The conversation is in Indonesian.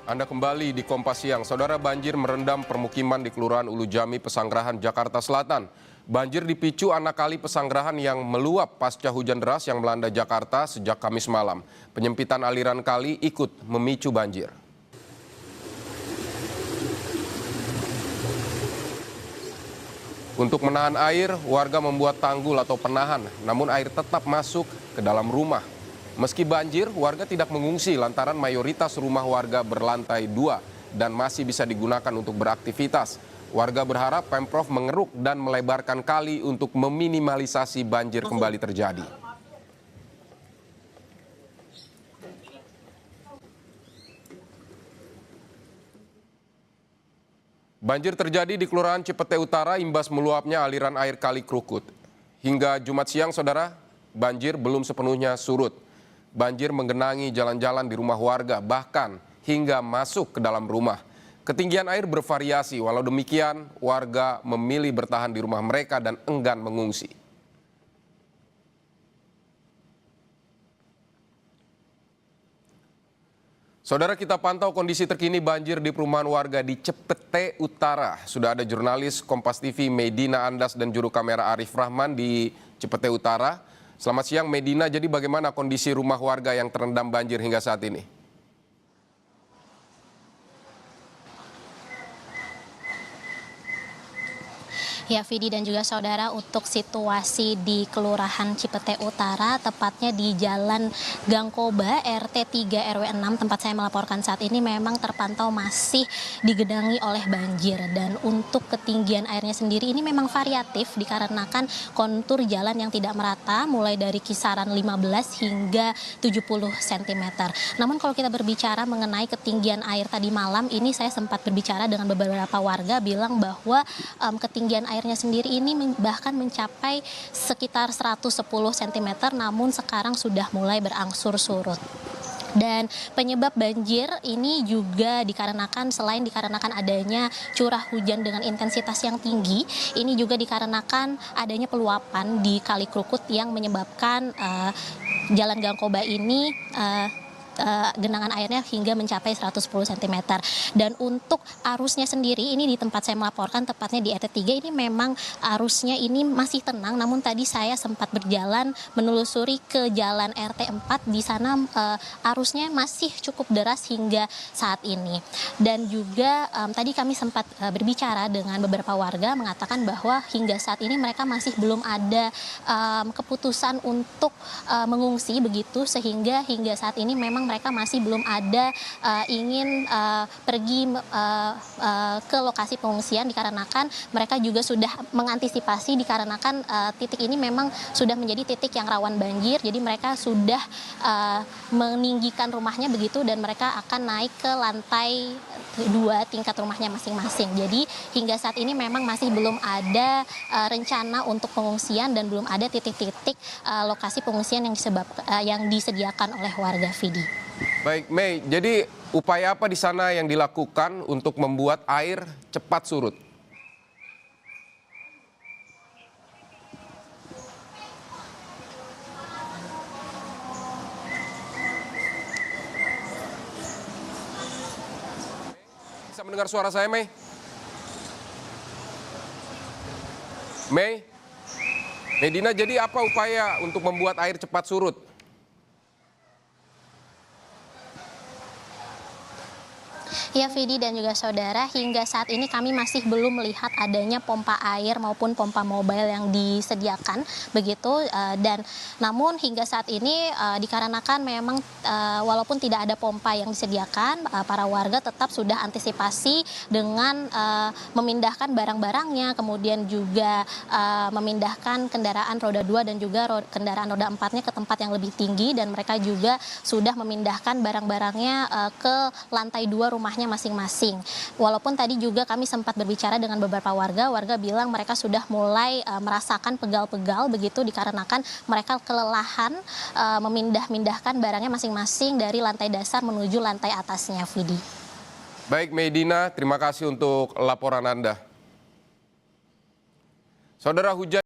Anda kembali di Kompas Siang. Saudara, banjir merendam permukiman di Kelurahan Ulu Jami, Pesanggerahan, Jakarta Selatan. Banjir dipicu anak kali Pesanggerahan yang meluap pasca hujan deras yang melanda Jakarta sejak Kamis malam. Penyempitan aliran kali ikut memicu banjir. Untuk menahan air, warga membuat tanggul atau penahan, namun air tetap masuk ke dalam rumah. Meski banjir, warga tidak mengungsi lantaran mayoritas rumah warga berlantai 2 dan masih bisa digunakan untuk beraktivitas. Warga berharap Pemprov mengeruk dan melebarkan kali untuk meminimalisasi banjir kembali terjadi. Banjir terjadi di Kelurahan Cipete Utara imbas meluapnya aliran air Kali Krukut. Hingga Jumat siang, saudara, banjir belum sepenuhnya surut. Banjir menggenangi jalan-jalan di rumah warga, bahkan hingga masuk ke dalam rumah. Ketinggian air bervariasi, walau demikian warga memilih bertahan di rumah mereka dan enggan mengungsi. Saudara, kita pantau kondisi terkini banjir di perumahan warga di Cipete Utara. Sudah ada jurnalis Kompas TV Medina Andas dan juru kamera Arif Rahman di Cipete Utara. Selamat siang Medina, jadi bagaimana kondisi rumah warga yang terendam banjir hingga saat ini? Ya, Vidi dan juga saudara, untuk situasi di Kelurahan Cipete Utara, tepatnya di Jalan Gangkoba RT 3 RW 6 tempat saya melaporkan saat ini, memang terpantau masih digenangi oleh banjir. Dan untuk ketinggian airnya sendiri ini memang variatif dikarenakan kontur jalan yang tidak merata, mulai dari kisaran 15 hingga 70 cm. Namun kalau kita berbicara mengenai ketinggian air tadi malam, ini saya sempat berbicara dengan beberapa warga bilang bahwa ketinggian airnya sendiri ini bahkan mencapai sekitar 110 cm, namun sekarang sudah mulai berangsur surut. Dan penyebab banjir ini juga dikarenakan, selain dikarenakan adanya curah hujan dengan intensitas yang tinggi, ini juga dikarenakan adanya peluapan di Kali Krukut yang menyebabkan Jalan Gangkoba ini genangan airnya hingga mencapai 110 cm. Dan untuk arusnya sendiri ini di tempat saya melaporkan, tepatnya di RT 3, ini memang arusnya ini masih tenang, namun tadi saya sempat berjalan menelusuri ke jalan RT 4, di sana arusnya masih cukup deras hingga saat ini. Dan juga tadi kami sempat berbicara dengan beberapa warga mengatakan bahwa hingga saat ini mereka masih belum ada keputusan untuk mengungsi begitu, sehingga hingga saat ini memang mereka masih belum ada ingin pergi ke lokasi pengungsian, dikarenakan mereka juga sudah mengantisipasi dikarenakan titik ini memang sudah menjadi titik yang rawan banjir. Jadi mereka sudah meninggikan rumahnya begitu, dan mereka akan naik ke lantai 2 tingkat rumahnya masing-masing. Jadi hingga saat ini memang masih belum ada rencana untuk pengungsian dan belum ada titik-titik lokasi pengungsian yang disediakan oleh warga, Vidi. Baik, Mei, jadi upaya apa di sana yang dilakukan untuk membuat air cepat surut? Bisa mendengar suara saya, Mei? Mei? Medina, jadi apa upaya untuk membuat air cepat surut? Ya, Vidi dan juga saudara, hingga saat ini kami masih belum melihat adanya pompa air maupun pompa mobile yang disediakan begitu, dan namun hingga saat ini dikarenakan memang walaupun tidak ada pompa yang disediakan, para warga tetap sudah antisipasi dengan memindahkan barang-barangnya, kemudian juga memindahkan kendaraan roda 2 dan juga kendaraan roda 4-nya ke tempat yang lebih tinggi, dan mereka juga sudah memindahkan barang-barangnya ke lantai 2 rumahnya masing-masing. Walaupun tadi juga kami sempat berbicara dengan beberapa warga bilang mereka sudah mulai merasakan pegal-pegal begitu, dikarenakan mereka kelelahan memindah-mindahkan barangnya masing-masing dari lantai dasar menuju lantai atasnya, Vidi. Baik, Medina, terima kasih untuk laporan Anda. Saudara, hujan